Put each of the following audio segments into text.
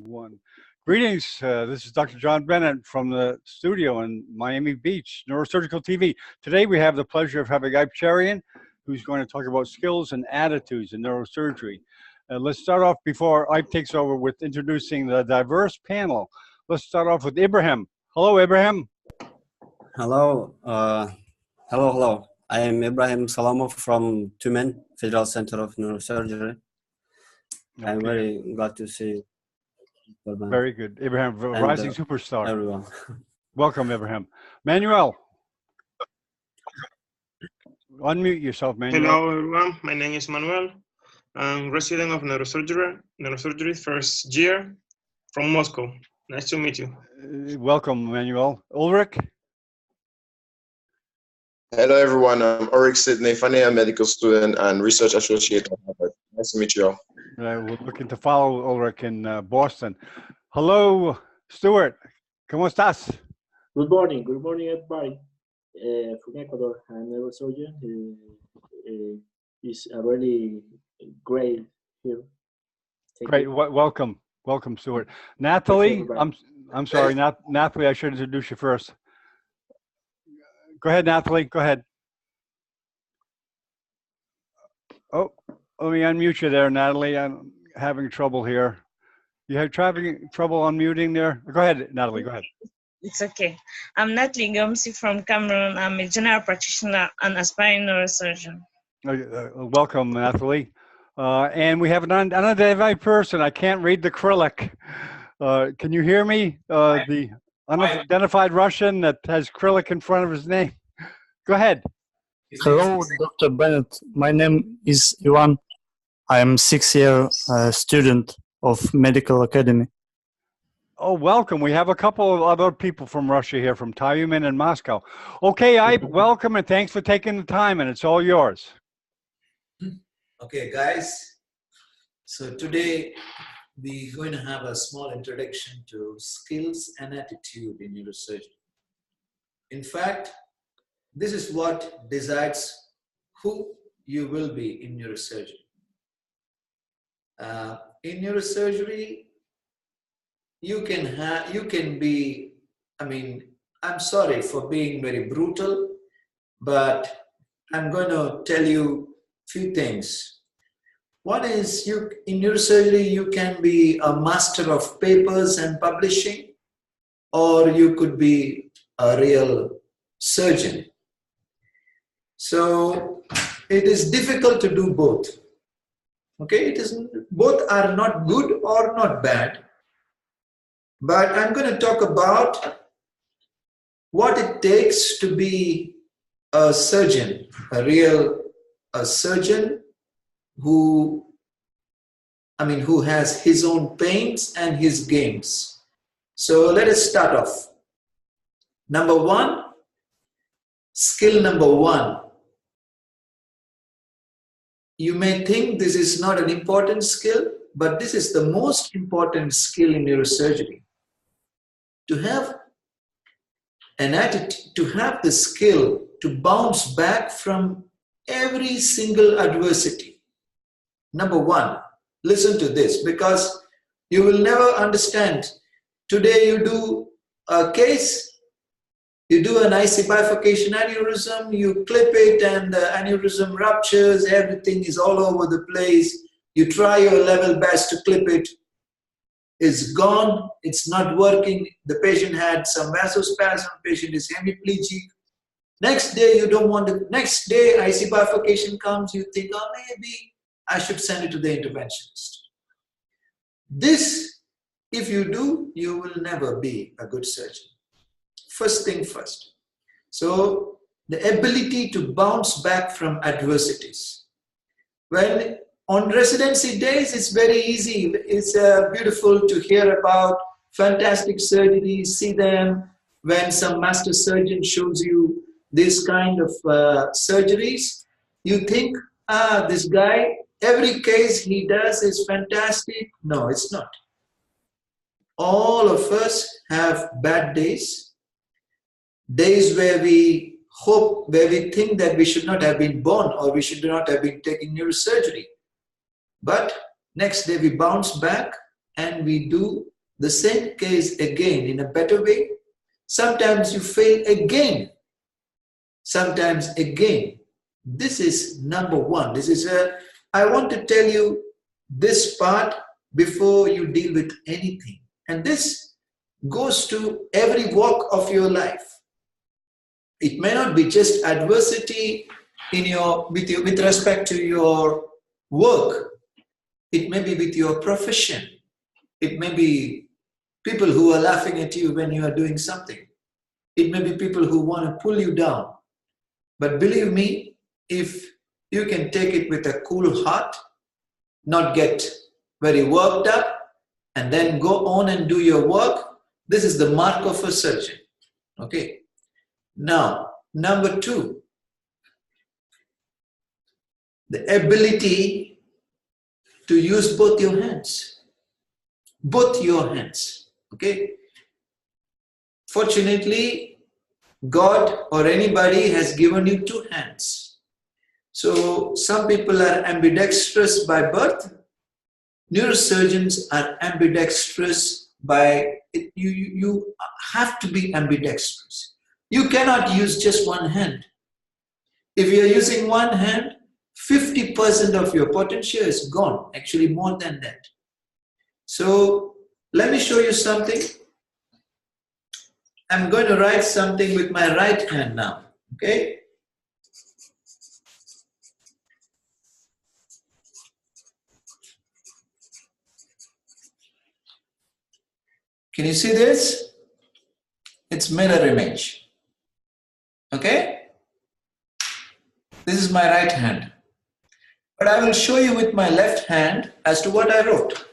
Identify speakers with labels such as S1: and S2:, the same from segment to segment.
S1: One. Greetings. This is Dr. John Bennett from the studio in Miami Beach, Neurosurgical TV. Today we have the pleasure of having Iype Cherian, who's going to talk about skills and attitudes in neurosurgery. Let's start off before Iype takes over with introducing the diverse panel. Let's start off with Ibrahim. Hello, Ibrahim.
S2: Hello. Hello. I am Ibrahim Salamov from Tumen Federal Center of Neurosurgery. Okay. I'm very glad to see you.
S1: Very good. Ibrahim, rising superstar.
S2: Everyone.
S1: Welcome, Ibrahim. Manuel. Unmute yourself, Manuel.
S3: Hello, everyone. My name is Manuel. I'm resident of neurosurgery first year from Moscow. Nice to meet you.
S1: Welcome, Manuel. Ulrich.
S4: Hello, everyone. I'm Ulrich Sidney, a medical student and research associate at Harvard. Nice to meet you all.
S1: We're looking to follow Ulrich in Boston. Hello, Stuart. ¿Cómo estás?
S5: Good morning, everybody. From Ecuador, I'm a neurosurgeon. It's a really great here.
S1: Great. Welcome, Stuart. Natalie, I'm sorry, Natalie. I should introduce you first. Go ahead, Natalie. Go ahead. Oh, let me unmute you there, Natalie. I'm having trouble here. You have trouble unmuting there? Go ahead, Natalie. Go ahead.
S6: It's okay. I'm Natalie Gomsi from Cameroon. I'm a general practitioner and aspiring neurosurgeon.
S1: Welcome, Natalie. And we have an unidentified person. I can't read the Cyrillic. Can you hear me? The unidentified Russian that has Cyrillic in front of his name. Go ahead.
S7: Hello, Dr. Bennett. My name is Ivan. I am 6-year student of Medical Academy.
S1: Oh, welcome. We have a couple of other people from Russia here, from Tyumen and Moscow. Okay, Iype, welcome and thanks for taking the time, and it's all yours.
S8: Okay, guys. So today we're going to have a small introduction to skills and attitude in neurosurgery. In fact, this is what decides who you will be in neurosurgery. In neurosurgery, you can be, I'm sorry for being very brutal, but I'm going to tell you a few things. One is, in neurosurgery, you can be a master of papers and publishing, or you could be a real surgeon. So it is difficult to do both. Okay, both are not good or not bad. But I'm going to talk about what it takes to be a surgeon, a surgeon who has his own pains and his games. So let us start off. Number one, skill number one. You may think this is not an important skill, but this is the most important skill in neurosurgery. To have an attitude, to have the skill to bounce back from every single adversity. Number one, listen to this, because you will never understand. Today you do a case, you do an Iype bifurcation aneurysm, you clip it and the aneurysm ruptures, everything is all over the place. You try your level best to clip it. It's gone, it's not working. The patient had some vasospasm, patient is hemiplegic. Next day, you don't want to, next day, Iype bifurcation comes, you think, oh, maybe I should send it to the interventionist. This, if you do, you will never be a good surgeon. First thing first. So, the ability to bounce back from adversities. When on residency days, it's very easy. It's beautiful to hear about fantastic surgeries, see them. When some master surgeon shows you this kind of surgeries, you think, this guy, every case he does is fantastic. No, it's not. All of us have bad days, days where we hope, where we think that we should not have been born or we should not have been taking neurosurgery. But next day we bounce back and we do the same case again in a better way. Sometimes you fail again, sometimes again. This is number one. This is I want to tell you this part before you deal with anything. And this goes to every walk of your life. It may not be just adversity in with respect to your work. It may be with your profession. It may be people who are laughing at you when you are doing something. It may be people who want to pull you down. But believe me, if you can take it with a cool heart, not get very worked up, and then go on and do your work, this is the mark of a surgeon. Okay. Now, number two, the ability to use both your hands. Both your hands. Okay. Fortunately, God or anybody has given you two hands. So some people are ambidextrous by birth. Neurosurgeons are ambidextrous by it. You have to be ambidextrous. You cannot use just one hand. If you are using one hand, 50% of your potential is gone, actually more than that. So let me show you something. I'm going to write something with my right hand now, okay? Can you see this? It's mirror image, okay? This is my right hand. But I will show you with my left hand as to what I wrote.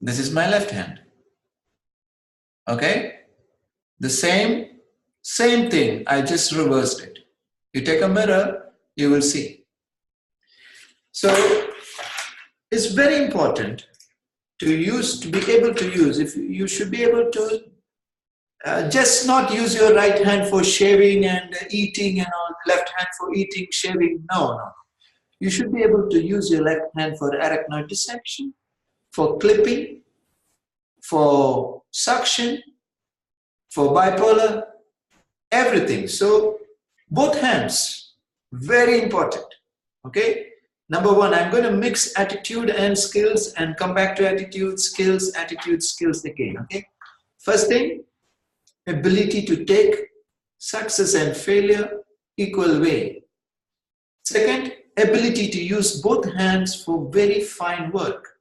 S8: This is my left hand. Okay? The same thing, I just reversed it. You take a mirror, you will see. So it's very important to be able to use, if you should be able to just not use your right hand for shaving and eating and all, left hand for eating, shaving, no. You should be able to use your left hand for arachnoid dissection, for clipping, for suction, for bipolar, everything. So both hands, very important, okay? Number one, I'm going to mix attitude and skills and come back to attitude, skills again, okay? First thing, ability to take success and failure equal way. Second, ability to use both hands for very fine work.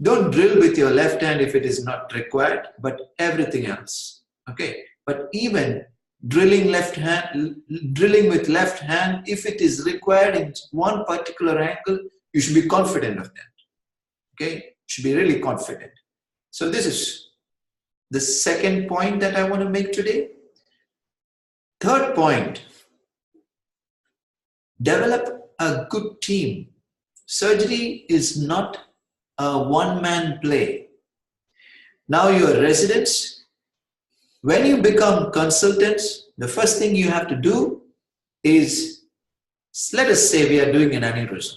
S8: Don't drill with your left hand if it is not required, but everything else, okay? But even drilling with left hand, if it is required in one particular angle, you should be confident of that, okay? You should be really confident. So this is the second point that I want to make today. Third point, develop a good team. Surgery is not a one-man play. Now you are residents. When you become consultants, the first thing you have to do is, let us say we are doing an aneurysm.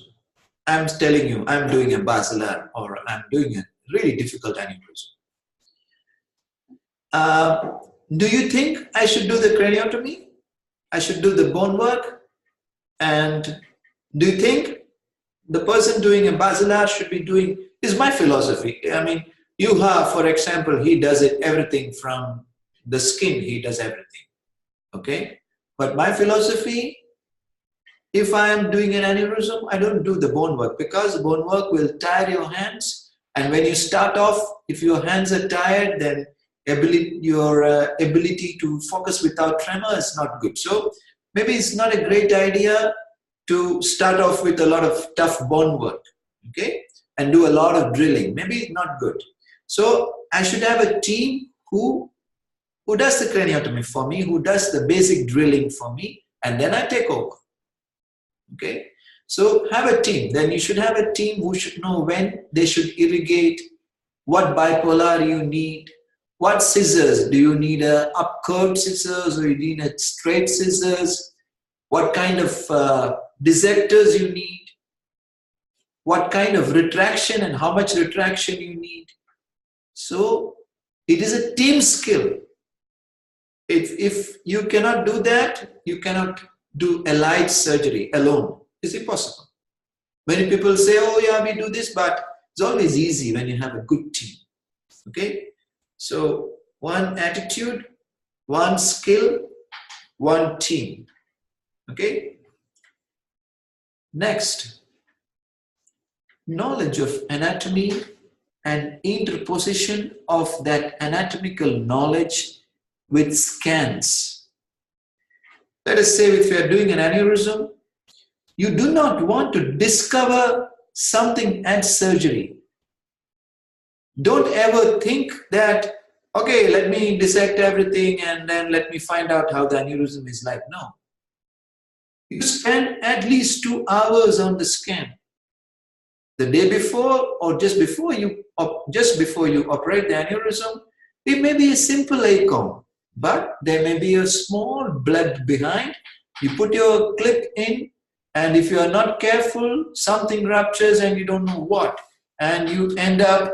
S8: I'm telling you, I'm doing a basilar or I'm doing a really difficult aneurysm. Do you think I should do the craniotomy? I should do the bone work? And do you think the person doing a basilar should be doing, is my philosophy. I mean, you have, for example, he does everything from the skin, he does everything, okay? But my philosophy, if I am doing an aneurysm, I don't do the bone work because the bone work will tire your hands. And when you start off, if your hands are tired, then your ability to focus without tremor is not good. So maybe it's not a great idea to start off with a lot of tough bone work, okay? And do a lot of drilling. Maybe it's not good. So I should have a team who does the craniotomy for me, who does the basic drilling for me, and then I take over, okay? So have a team. Then you should have a team who should know when they should irrigate, what bipolar you need, what scissors. Do you need a up-curved scissors or you need a straight scissors? What kind of dissectors you need? What kind of retraction and how much retraction you need? So it is a team skill. If you cannot do that, you cannot do allied surgery alone. It's impossible. Many people say, oh yeah, we do this, but it's always easy when you have a good team. Okay? So one attitude, one skill, one team. Okay? Next, knowledge of anatomy and interposition of that anatomical knowledge with scans. Let us say if you are doing an aneurysm, you do not want to discover something at surgery. Don't ever think that, okay, let me dissect everything and then let me find out how the aneurysm is like. No. You spend at least 2 hours on the scan. The day before or just before you operate the aneurysm, it may be a simple ACOM, but there may be a small blood behind. You put your clip in, and if you are not careful, something ruptures and you don't know what, and you end up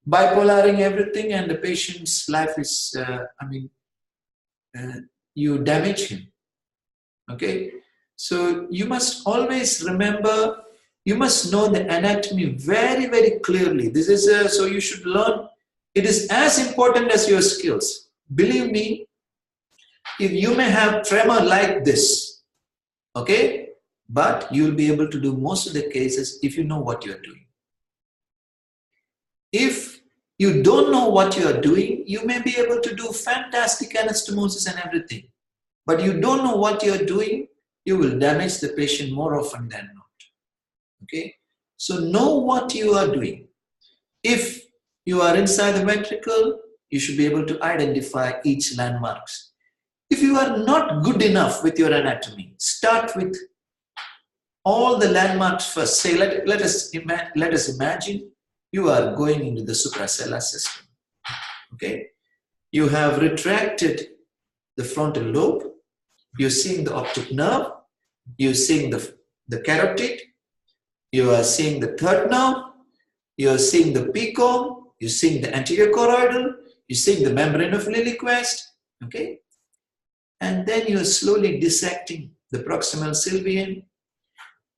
S8: bipolaring everything, and the patient's life is, you damage him. Okay, so you must always remember, you must know the anatomy very, very clearly. This is so you should learn. It is as important as your skills. Believe me, if you may have tremor like this, okay, but you'll be able to do most of the cases if you know what you're doing. If you don't know what you're doing, you may be able to do fantastic anastomosis and everything, but you don't know what you're doing, you will damage the patient more often than not. Okay, so know what you are doing. If you are inside the ventricle, you should be able to identify each landmarks. If you are not good enough with your anatomy, start with all the landmarks first. Say, let us imagine you are going into the suprasellar system. Okay, you have retracted the frontal lobe, you're seeing the optic nerve, you're seeing the carotid, you are seeing the third nerve, you are seeing the pecom, you're seeing the anterior choroidal, you're seeing the membrane of Lilliquist, okay? And then you are slowly dissecting the proximal sylvian,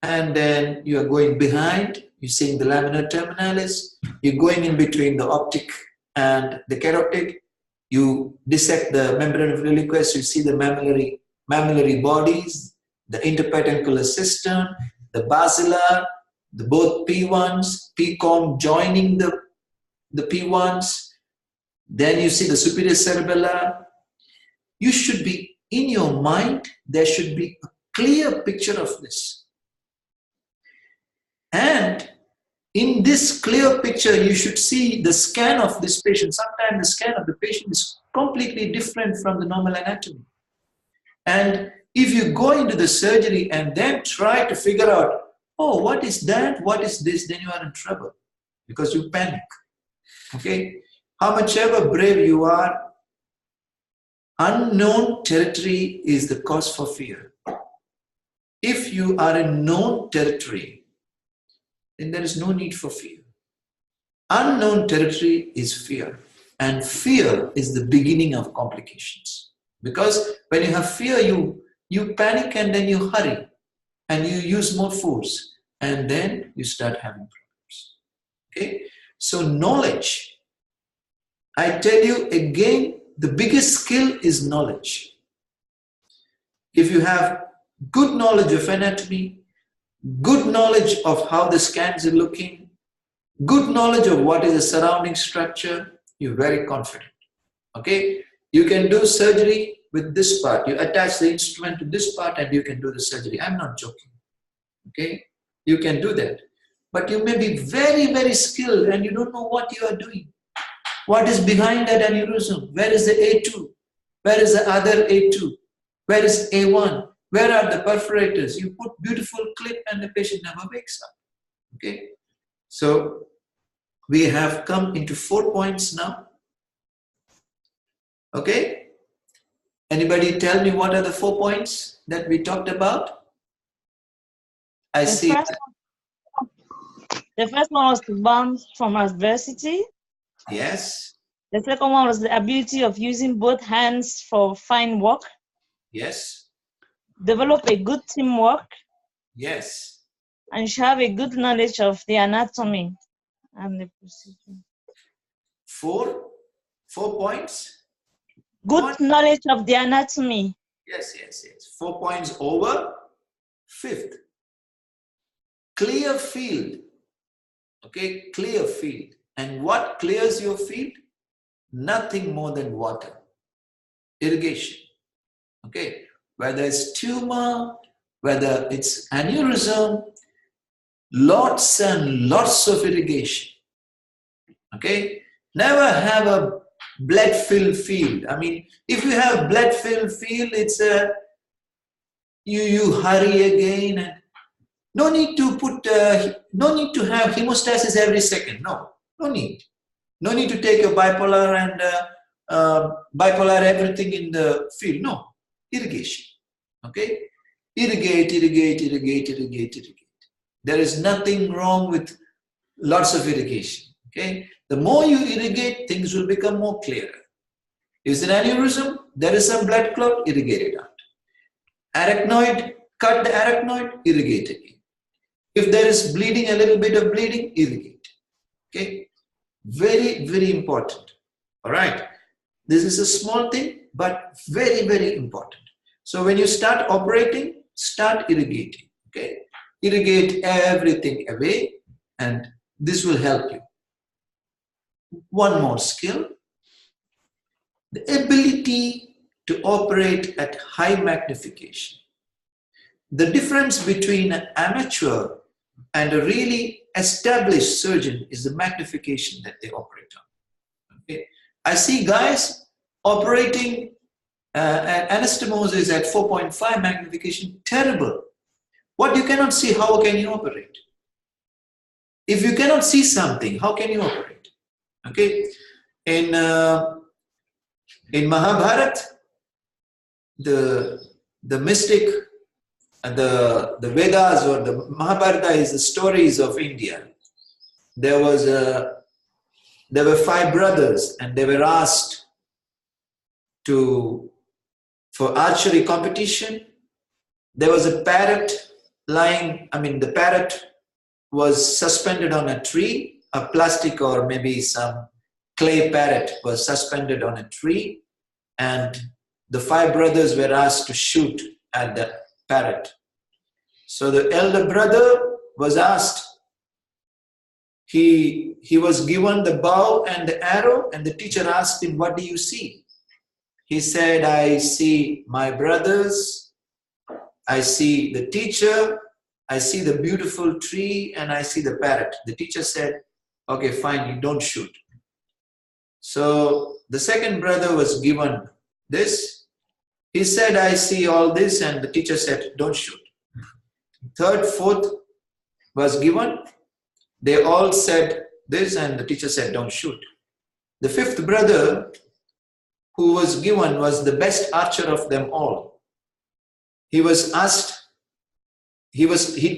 S8: and then you are going behind, you're seeing the lamina terminalis, you're going in between the optic and the carotid, you dissect the membrane of Lilliquist, you see the mammillary bodies, the interpetuncular cistern, the basilar, the both P1s, PCOM joining the P1s, then you see the superior cerebellar. You should be, in your mind, there should be a clear picture of this. And in this clear picture, you should see the scan of this patient. Sometimes the scan of the patient is completely different from the normal anatomy. And if you go into the surgery and then try to figure out, oh, what is that? What is this? Then you are in trouble because you panic. Okay? How much ever brave you are, unknown territory is the cause for fear. If you are in known territory, then there is no need for fear. Unknown territory is fear. And fear is the beginning of complications. Because when you have fear, you panic and then you hurry. And you use more force, and then you start having problems. Okay? So knowledge, I tell you again, the biggest skill is knowledge. If you have good knowledge of anatomy, good knowledge of how the scans are looking, good knowledge of what is the surrounding structure, you're very confident. Okay? You can do surgery with this part. You attach the instrument to this part and you can do the surgery. I'm not joking. Okay? You can do that. But you may be very, very skilled and you don't know what you are doing. What is behind that aneurysm? Where is the A2? Where is the other A2? Where is A1? Where are the perforators? You put beautiful clip and the patient never wakes up. Okay, so we have come into 4 points now. Okay, anybody tell me what are the 4 points that we talked about? I see.
S6: The first one was to bound from adversity.
S8: Yes.
S6: The second one was the ability of using both hands for fine work.
S8: Yes.
S6: Develop a good teamwork.
S8: Yes.
S6: And you should have a good knowledge of the anatomy and the procedure.
S8: 4 points?
S6: Good knowledge of the anatomy.
S8: Yes, yes, yes. 4 points over. 5th, clear field. Okay, clear field. And what clears your field? Nothing more than water. Irrigation. Okay, whether it's tumor, whether it's aneurysm, lots and lots of irrigation. Okay, never have a blood-filled field. I mean, if you have blood-filled field, it's a you hurry again, and no need to put no need to have hemostasis every second. No need. No need to take a bipolar and bipolar everything in the field. No, irrigation. Okay, irrigate. There is nothing wrong with lots of irrigation. Okay, the more you irrigate, things will become more clearer. Is it aneurysm? There is some blood clot, irrigate it out. Arachnoid, cut the arachnoid, irrigate again. If there is bleeding, a little bit of bleeding, irrigate. Okay, very, very important. All right, this is a small thing, but very, very important. So when you start operating, start irrigating. Okay, irrigate everything away, and this will help you. One more skill, the ability to operate at high magnification. The difference between an amateur and a really established surgeon is the magnification that they operate on. Okay. I see guys operating anastomosis at 4.5 magnification, terrible. What you cannot see, how can you operate? If you cannot see something, how can you operate? Okay, in Mahabharata, the mystic, the Vedas or the Mahabharata is the stories of India. There were 5 brothers, and they were asked for archery competition. There was a parrot lying. I mean, the parrot was suspended on a tree, a plastic or maybe some clay parrot was suspended on a tree, and the 5 brothers were asked to shoot at the parrot. So the elder brother was asked, he was given the bow and the arrow, and the teacher asked him, what do you see? He said, I see my brothers, I see the teacher, I see the beautiful tree, and I see the parrot. The teacher said, okay, fine, you don't shoot. So the second brother was given this. He said, I see all this, and the teacher said, don't shoot. Third, fourth was given. They all said this, and the teacher said, don't shoot. The 5th brother who was given was the best archer of them all. He was asked, he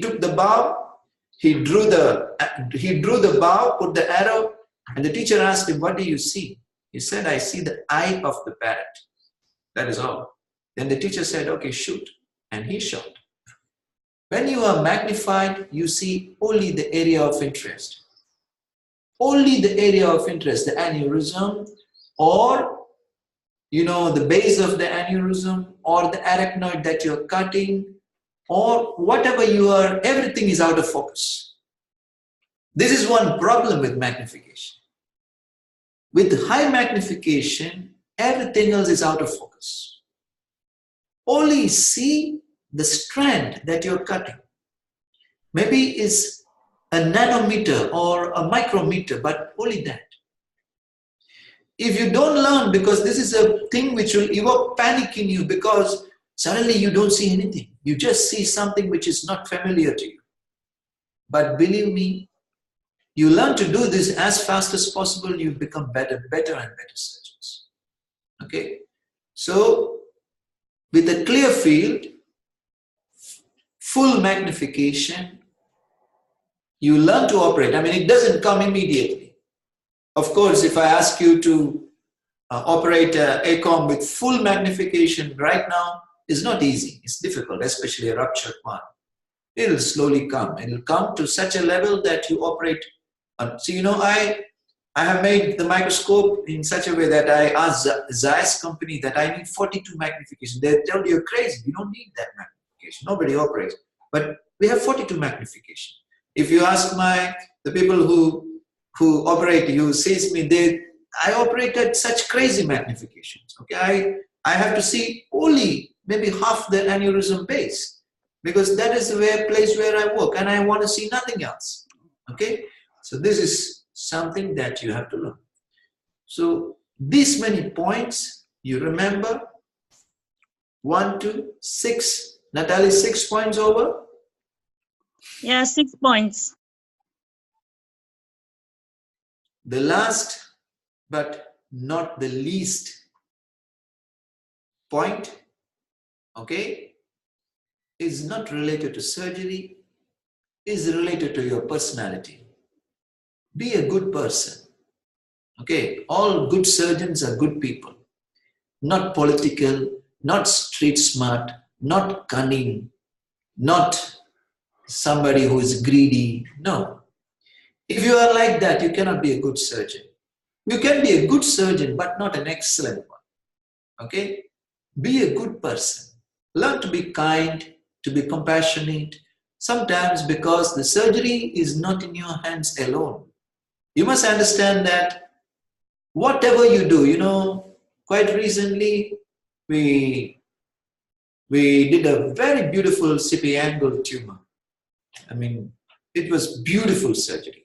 S8: took the bow, he drew the bow, put the arrow, and the teacher asked him, what do you see? He said, I see the eye of the parrot. That is all. Then the teacher said, okay, shoot. And he shot. When you are magnified, you see only the area of interest. Only the area of interest, the aneurysm, or the base of the aneurysm, or the arachnoid that you're cutting, or whatever everything is out of focus. This is one problem with magnification. With high magnification, everything else is out of focus. Only see the strand that you're cutting. Maybe it's a nanometer or a micrometer, but only that. If you don't learn, because this is a thing which will evoke panic in you, because Suddenly you don't see anything. You just see something which is not familiar to you. But believe me, you learn to do this as fast as possible, you become better and better surgeons. Okay? So, with a clear field, full magnification, you learn to operate. I mean, it doesn't come immediately. Of course, if I ask you to operate a ACOM with full magnification right now, it's not easy. It's difficult, especially a ruptured one. It will slowly come. It will come to such a level that you operate. So, you know, I have made the microscope in such a way that I asked Zeiss company that I need 42 magnification. They tell you you're crazy. You don't need that magnification. Nobody operates. But we have 42 magnification. If you ask the people who operate, you sees me, I operate at such crazy magnifications. Okay, I have to see only maybe half the aneurysm base, because that is the place where I work, and I want to see nothing else. Okay, so this is something that you have to learn. So these many points you remember. 1, 2, 6. Natalie, 6 points over.
S6: Yeah, 6 points.
S8: The last but not the least point, okay, is not related to surgery, is related to your personality. Be a good person. Okay, all good surgeons are good people. Not political, not street smart, not cunning, not somebody who is greedy. No. If you are like that, you cannot be a good surgeon. You can be a good surgeon, but not an excellent one. Okay? Be a good person. Learn to be kind, to be compassionate. Sometimes because the surgery is not in your hands alone. You must understand that whatever you do, you know, quite recently we did a very beautiful CP angle tumor. I mean, it was beautiful surgery.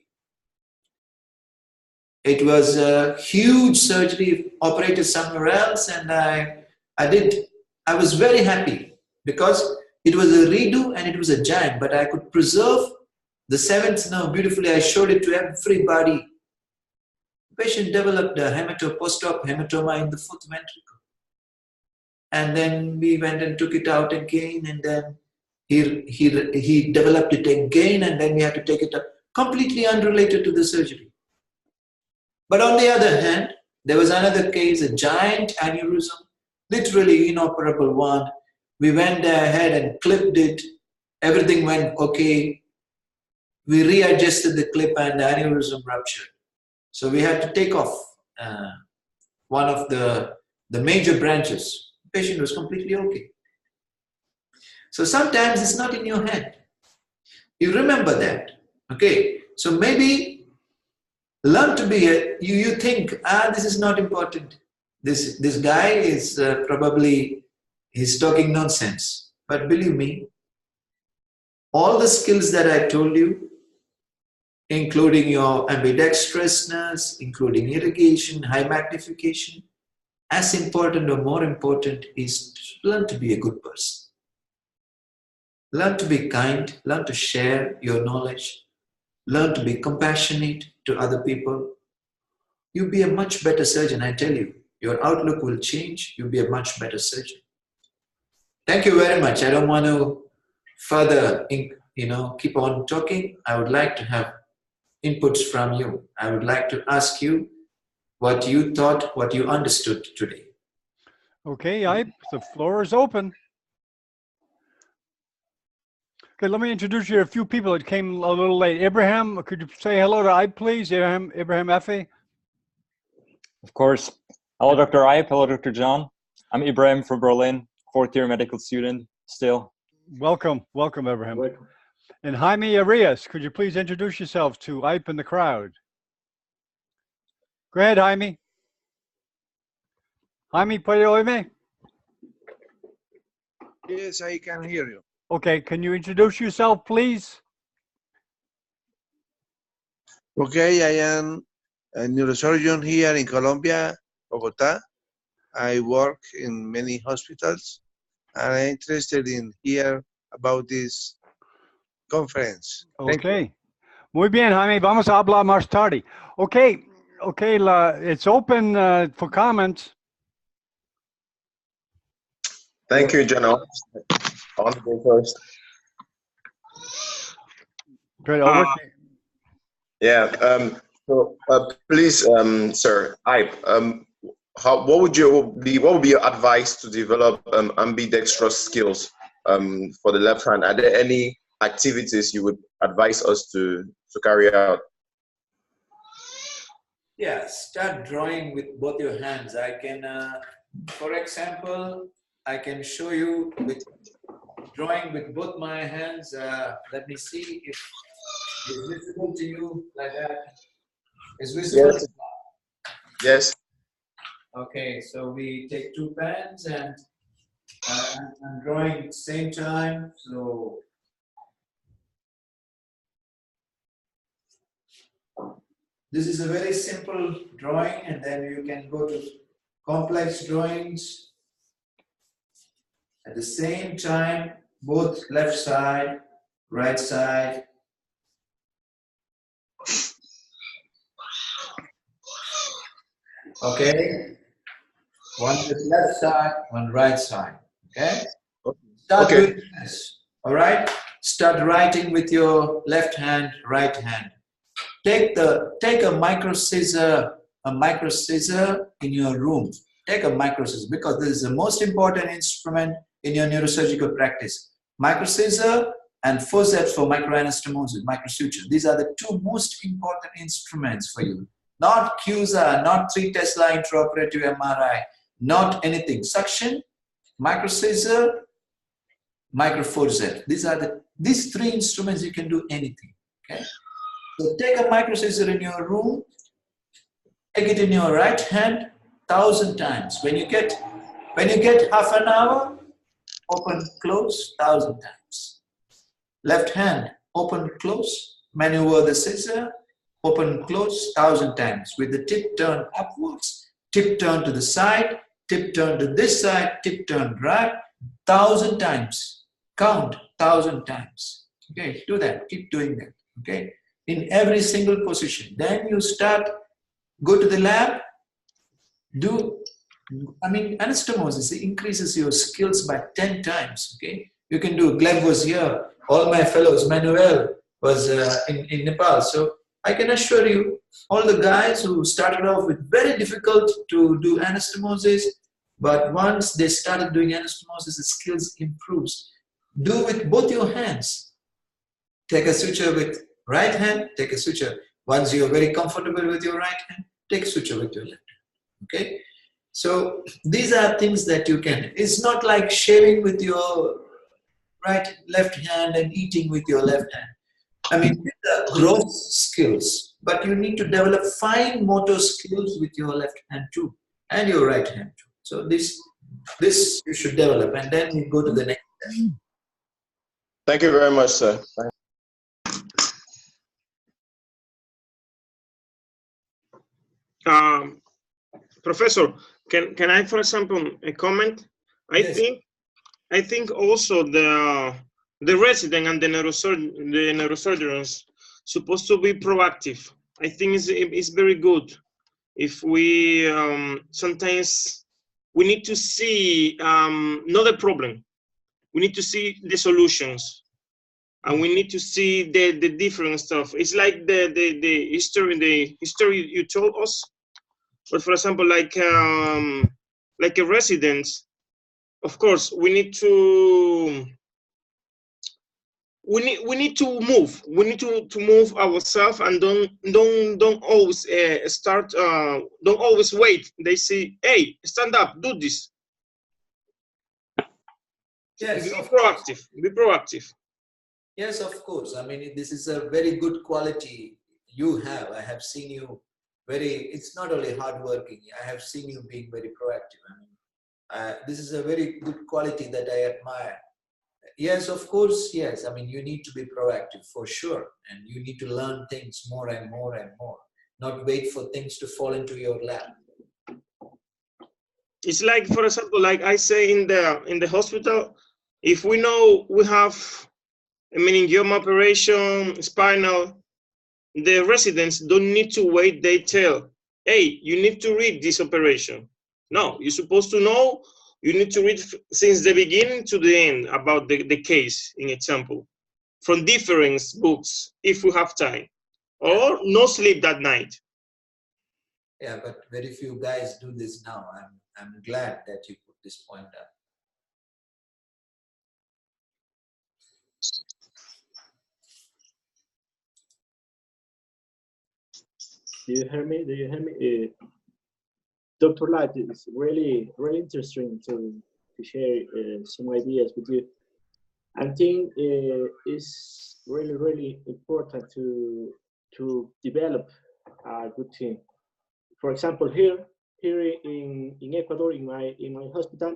S8: It was a huge surgery, operated somewhere else, and I was very happy because it was a redo and it was a giant, but I could preserve the 7th nerve beautifully. I showed it to everybody. The patient developed a postop hematoma in the 4th ventricle. And then we went and took it out again, and then he developed it again, and then we had to take it up, completely unrelated to the surgery. But on the other hand, there was another case, a giant aneurysm, literally inoperable one. We went ahead and clipped it. Everything went okay. We readjusted the clip and the aneurysm ruptured. So we had to take off one of the major branches. The patient was completely okay. So sometimes it's not in your hand. You remember that. Okay. So maybe learn to be you think, this is not important. This guy is probably, he's talking nonsense. But believe me, all the skills that I told you, including your ambidextrousness, including irrigation, high magnification, as important or more important is to learn to be a good person. Learn to be kind, learn to share your knowledge, learn to be compassionate to other people. You'll be a much better surgeon, I tell you. Your outlook will change. You'll be a much better surgeon. Thank you very much. I don't want to further, keep on talking. I would like to have inputs from you. I would like to ask you what you thought, what you understood today.
S1: Okay, Iype, the floor is open. Okay, let me introduce you to a few people that came a little late. Ibrahim, could you say hello to Iype, please? Ibrahim Efe.
S9: Of course. Hello, Dr. Iype. Hello, Dr. John. I'm Ibrahim from Berlin, 4th-year medical student still.
S1: Welcome, Ibrahim.
S5: Welcome.
S1: And Jaime Arias, could you please introduce yourself to Iype and the crowd? Go ahead, Jaime. Jaime, puede oírme?
S10: Yes, I can hear you.
S1: Okay, can you introduce yourself, please?
S10: Okay, I am a neurosurgeon here in Colombia, Bogota. I work in many hospitals. and I'm interested in hear about this conference. Thank you.
S1: Okay. Muy bien, Jaime. Vamos a hablar más tarde. Okay. Okay. It's open for comments.
S4: Thank you, John. I want to go first.
S1: Good. Over.
S4: Yeah. So please, sir, Iype, what would be your advice to develop ambidextrous skills for the left hand? Are there any activities you would advise us to carry out?
S8: Yeah, start drawing with both your hands. I can, for example, I can show you with drawing with both my hands. Let me see if it's visible to you like that. Is visible?
S4: Yes. Yes.
S8: Okay, so we take two pens and I'm drawing at the same time. So this is a very simple drawing, and then you can go to complex drawings. At the same time, both left side, right side. Okay, one is left side, one right side. Okay, start doing this. All right, start writing with your left hand, right hand. Take a micro scissor in your room. Take a micro scissor, because this is the most important instrument in your neurosurgical practice. Micro scissor and forceps for microanastomosis, microsuture. These are the two most important instruments for you. Not CUSA, not 3 Tesla intraoperative MRI, not anything. Suction, micro scissor, micro forceps. These three instruments, you can do anything. Okay. So take a micro scissor in your room, take it in your right hand 1,000 times. When you get half an hour, open, close 1,000 times. Left hand, open, close, maneuver the scissor, open, close 1,000 times. With the tip turn upwards, tip turn to the side, tip turn to this side, tip turn right, 1,000 times. Count 1,000 times. Okay, do that. Keep doing that. Okay, in every single position. Then you start, go to the lab, anastomosis increases your skills by 10 times. Okay, you can do. Gleb was here. All my fellows, Manuel was in Nepal. So I can assure you, all the guys who started off with very difficult to do anastomosis, but once they started doing anastomosis, the skills improves. Do with both your hands. Take a suture with right hand, take a suture. Once you're very comfortable with your right hand, take a suture with your left hand. Okay? So these are things that you can. It's not like shaving with your left hand and eating with your left hand. I mean, these are gross skills, but you need to develop fine motor skills with your left hand too, and your right hand too. So this you should develop, and then you go to the next step.
S4: Thank you very much, sir.
S3: Professor, can I, for example, a comment?
S8: Yes.
S3: I think also the resident and the neurosurgeons supposed to be proactive. I think it's very good if we sometimes we need to see not the problem, we need to see the solutions, and we need to see the different stuff. It's like the history you told us. But for example, like a resident, of course, we need to move. We need to move ourselves, and don't always don't always wait. They say, "Hey, stand up, do this."
S8: Yes,
S3: be proactive. Be proactive.
S8: Yes, of course. I mean, this is a very good quality you have. I have seen you it's not only hardworking, I have seen you being very proactive. I mean, this is a very good quality that I admire. Yes, of course, yes. I mean, you need to be proactive for sure. And you need to learn things more and more and more. Not wait for things to fall into your lap.
S3: It's like, for example, like I say in the hospital, if we know we have a meningioma operation, spinal, the residents don't need to wait. They tell, hey, you need to read this operation. No, you're supposed to know. You need to read since the beginning to the end about the case, in example, from different books, if we have time, or no sleep that night.
S8: Yeah, but very few guys do this now. I'm glad that you put this point up.
S5: Do you hear me? Do you hear me? Dr. Light, it's really, really interesting to share some ideas with you. I think it's really, really important to develop a good team. For example, here in Ecuador, in my hospital,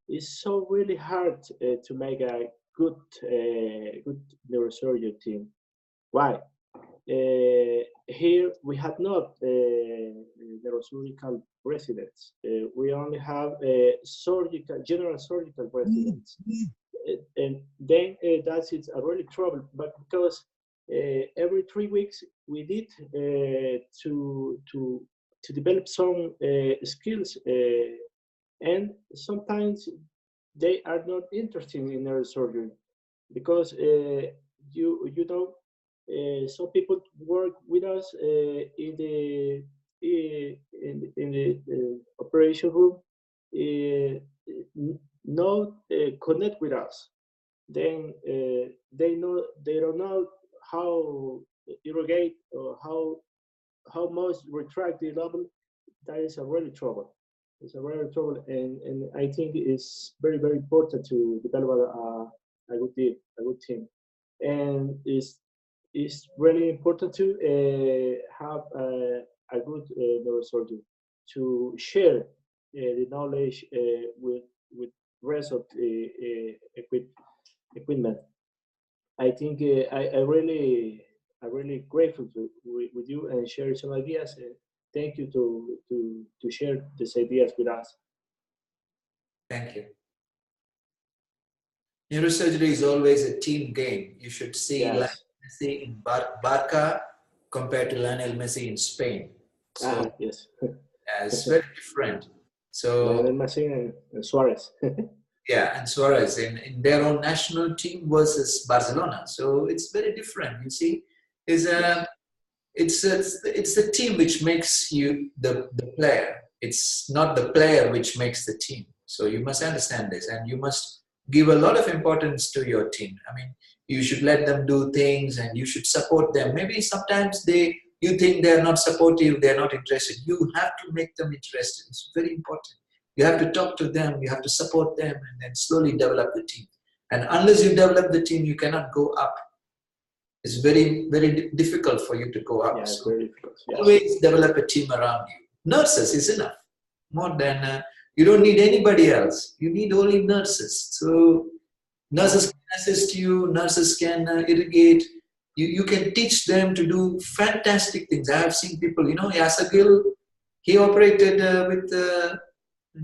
S5: it's so really hard to make a good neurosurgery team. Why? Here we have not neurosurgical residents. We only have general surgical residents. And then that's a really trouble, but because every 3 weeks we need to develop some skills, and sometimes they are not interested in neurosurgery because you know some people work with us in the operation room, not connect with us. Then they don't know how irrigate or how much retract the level. That is a really trouble. It's a really trouble, and I think it's very, very important to develop a good team, and it's really important to have a good neurosurgeon to share the knowledge with rest of the equipment. I think I really grateful with you and share some ideas. Thank you to share these ideas with us.
S8: Thank you. Neurosurgery is always a team game. You should see Lionel Messi in Barca compared to Lionel Messi in Spain. So
S5: yes,
S8: it's very different. So
S5: Lionel Messi and Suarez.
S8: Yeah, and Suarez in their own national team versus Barcelona. So it's very different. You see, it's the team which makes you the player. It's not the player which makes the team. So you must understand this, and you must give a lot of importance to your team. I mean, you should let them do things, and you should support them. Maybe sometimes you think they're not supportive, they're not interested. You have to make them interested. It's very important. You have to talk to them, you have to support them, and then slowly develop the team. And unless you develop the team, you cannot go up. It's very, very difficult for you to go up.
S5: Yeah, it's very difficult. Yeah.
S8: Always develop a team around you. Nurses is enough. More than, you don't need anybody else. You need only nurses. So nurses can assist you, nurses can irrigate. You can teach them to do fantastic things. I have seen people, Yasagil, he operated with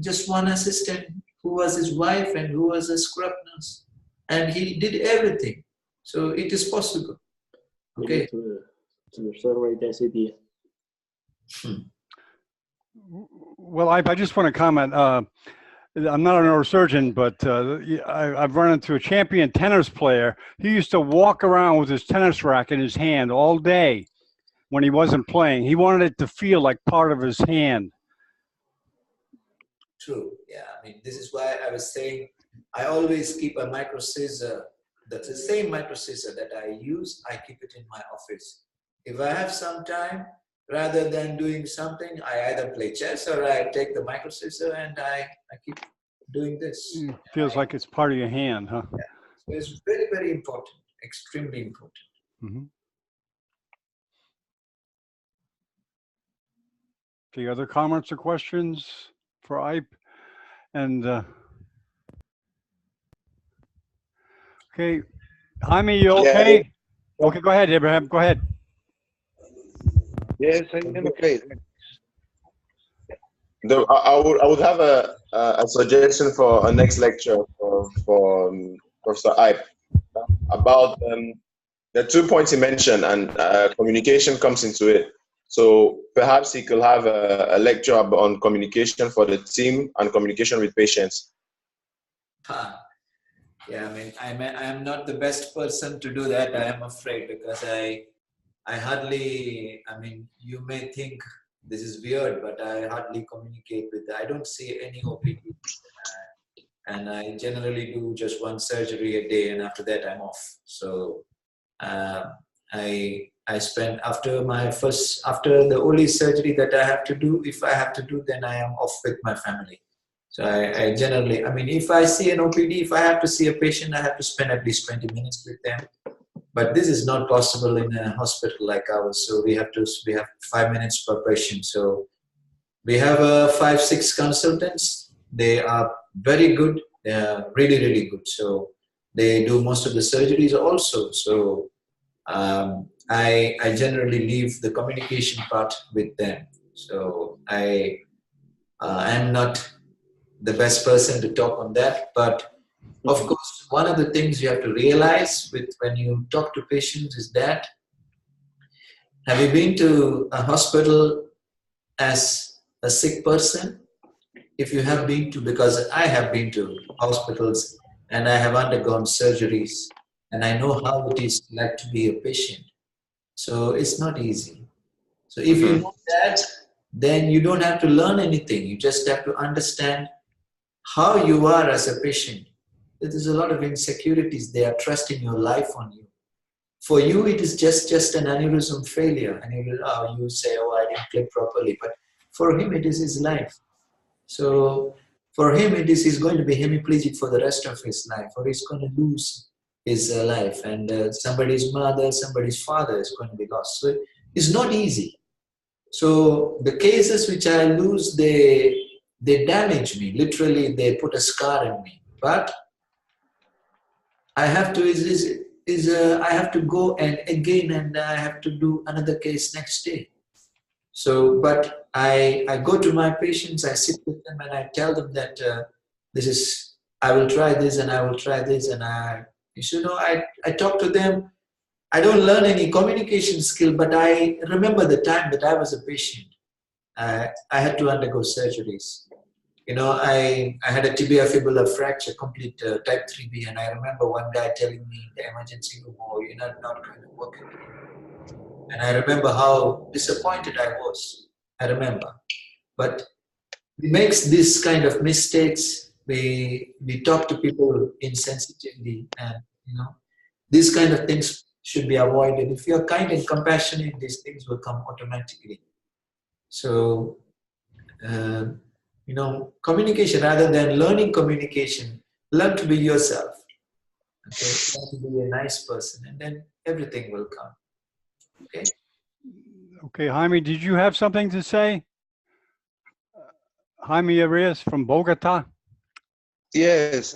S8: just one assistant who was his wife and who was a scrub nurse. And he did everything. So it is possible. Okay.
S5: To accelerate this idea.
S1: Well, I just want to comment. I'm not a neurosurgeon, but I've run into a champion tennis player. He used to walk around with his tennis racket in his hand all day when he wasn't playing. He wanted it to feel like part of his hand.
S8: True. Yeah. I mean, this is why I was saying I always keep a micro scissor. That's the same micro scissor that I use. I keep it in my office. If I have some time, rather than doing something, I either play chess or I take the micro scissor and I keep doing this.
S1: Feels like it's part of your hand, huh?
S8: Yeah. So it's very, very important. Extremely important.
S1: Mm-hmm. Okay, other comments or questions for Iype? And okay, Jaime, you okay? Yeah. Okay, go ahead, Abraham. Go ahead.
S10: Yes, I'm okay.
S4: I would have a suggestion for a next lecture for Professor Iype about the 2 points he mentioned, and communication comes into it. So perhaps he could have a lecture on communication for the team and communication with patients.
S8: Yeah, I mean, I'm not the best person to do that, I am afraid, because I hardly, I mean, you may think this is weird, but I hardly communicate with, I don't see any OPD. And I generally do just one surgery a day, and after that I'm off. So I spend, after the only surgery that I have to do, if I have to do, then I am off with my family. So I generally, I mean, if I see an OPD, if I have to see a patient, I have to spend at least 20 minutes with them. But this is not possible in a hospital like ours. So we have 5 minutes per patient. So we have 5-6 consultants. They are very good. They are really, really good. So they do most of the surgeries also. So I generally leave the communication part with them. So I am not the best person to talk on that, but of course, one of the things you have to realize when you talk to patients is that, have you been to a hospital as a sick person? If you have been to, because I have been to hospitals and I have undergone surgeries and I know how it is like to be a patient. So it's not easy. So if you know that, then you don't have to learn anything. You just have to understand how you are as a patient. There's a lot of insecurities. They are trusting your life on you. For you, it is just an aneurysm failure. And you say, oh, I didn't clip properly. But for him, it is his life. So for him, he's going to be hemiplegic for the rest of his life, or he's going to lose his life. And somebody's mother, somebody's father is going to be lost. So it's not easy. So the cases which I lose, they damage me. Literally, they put a scar in me. But I have to I have to go and I have to do another case next day. So, but I go to my patients, I sit with them, and I tell them that I will try this and I will try this, and I talk to them. I don't learn any communication skill, but I remember the time that I was a patient. I had to undergo surgeries. I had a tibia fibula fracture, complete type 3B, and I remember one guy telling me in the emergency room, oh, you're not going to work again. And I remember how disappointed I was. I remember. But we make this kind of mistakes. We talk to people insensitively, and these kind of things should be avoided. If you're kind and compassionate, these things will come automatically. So, communication, rather than learning communication, learn to be yourself. Okay, learn to be a nice person, and then everything will come. Okay.
S1: Okay, Jaime, did you have something to say? Jaime Arias from Bogota.
S10: Yes,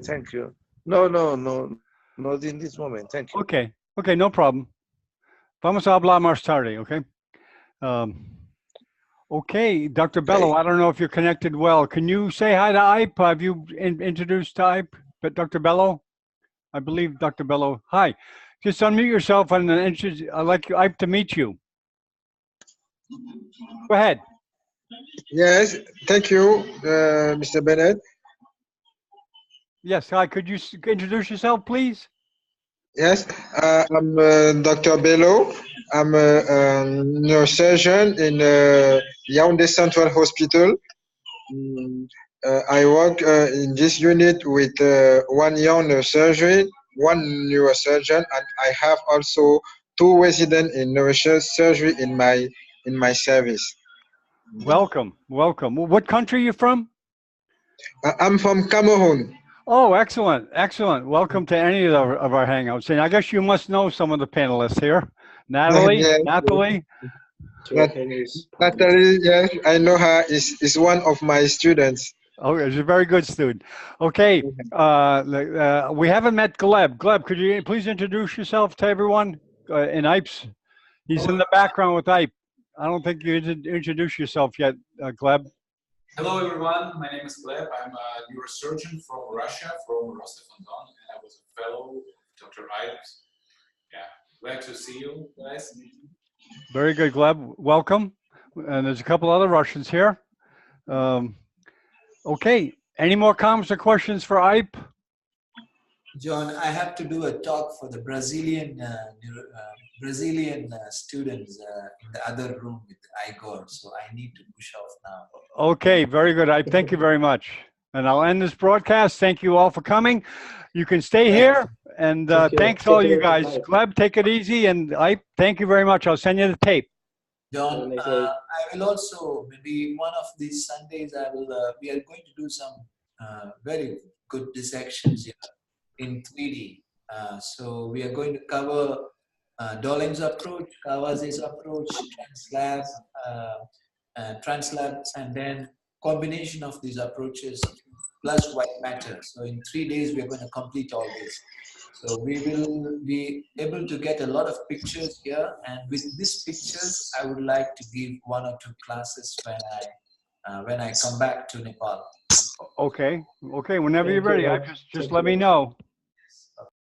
S10: thank you. No, not in this moment. Thank you.
S1: Okay, no problem. Vamos a hablar más tarde, okay? Okay, Dr. Bello, I don't know if you're connected well. Can you say hi to Iype? Have you introduced to Iype? But Dr. Bello? I believe Dr. Bello. Hi. Just unmute yourself and I'd like Iype to meet you. Go ahead.
S11: Yes, thank you, Mr. Bennett.
S1: Yes, hi. Could you introduce yourself, please?
S11: Yes, I'm Dr. Bello. I'm a neurosurgeon in Yaoundé Central Hospital. I work in this unit with one young neurosurgeon, one neurosurgeon, and I have also 2 residents in neurosurgery in my service.
S1: Welcome. What country are you from?
S11: I'm from Cameroon.
S1: Oh, excellent. Welcome to any of our hangouts. And I guess you must know some of the panelists here. Natalie?
S11: Yes.
S1: Natalie,
S11: yes, I know her. Is one of my students.
S1: Oh, she's a very good student. Okay, we haven't met Gleb. Gleb, could you please introduce yourself to everyone? In Iype's, he's in the background with Iype. I don't think you introduced yourself yet, Gleb.
S12: Hello, everyone. My name is Gleb. I'm a neurosurgeon from Russia, from Rostov-on-Don, and I was a fellow of Dr. Iype. Yeah, glad to see you guys.
S1: Very good, Gleb. Welcome. And there's a couple other Russians here. Okay. Any more comments or questions for Iype?
S8: John, I have to do a talk for the Brazilian students in the other room with Igor, so I need to push off now.
S1: Okay, very good. Iype, thank you very much. And I'll end this broadcast. Thank you all for coming. You can stay here. And thanks all you guys. Gleb, take it easy. And Iype, thank you very much. I'll send you the tape.
S8: John, I will also, maybe one of these Sundays, we are going to do some very good dissections here in 3D. So we are going to cover Dolen's approach, Kawasai's approach, translabs, and then combination of these approaches plus white matter. So in 3 days, we are going to complete all this. So we will be able to get a lot of pictures here, and with these pictures, I would like to give 1 or 2 classes when I come back to Nepal.
S1: Okay. Okay. Whenever you're ready, just let me know.